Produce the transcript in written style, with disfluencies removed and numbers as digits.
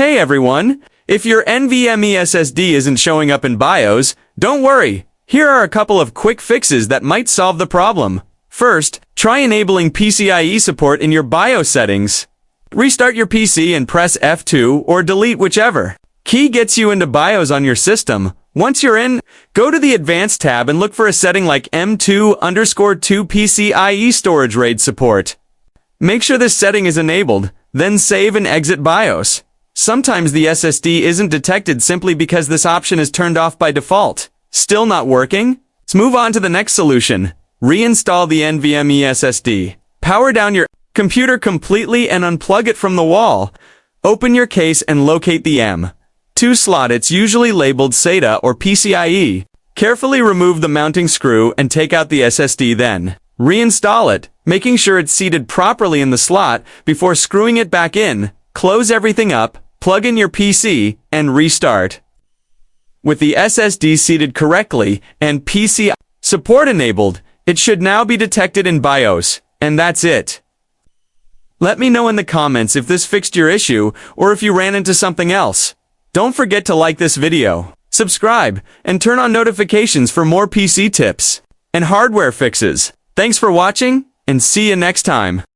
Hey everyone! If your NVMe SSD isn't showing up in BIOS, don't worry. Here are a couple of quick fixes that might solve the problem. First, try enabling PCIe support in your BIOS settings. Restart your PC and press F2 or delete whichever key gets you into BIOS on your system. Once you're in, go to the Advanced tab and look for a setting like M2_2 PCIe storage RAID support. Make sure this setting is enabled, then save and exit BIOS. Sometimes the SSD isn't detected simply because this option is turned off by default. Still not working? Let's move on to the next solution. Reinstall the NVMe SSD. Power down your computer completely and unplug it from the wall. Open your case and locate the M2 slot. It's usually labeled SATA or PCIe. Carefully remove the mounting screw and take out the SSD, then reinstall it, making sure it's seated properly in the slot before screwing it back in. Close everything up, plug in your PC, and restart. With the SSD seated correctly and PCIe support enabled, it should now be detected in BIOS, and that's it. Let me know in the comments if this fixed your issue or if you ran into something else. Don't forget to like this video, subscribe, and turn on notifications for more PC tips and hardware fixes. Thanks for watching, and see you next time.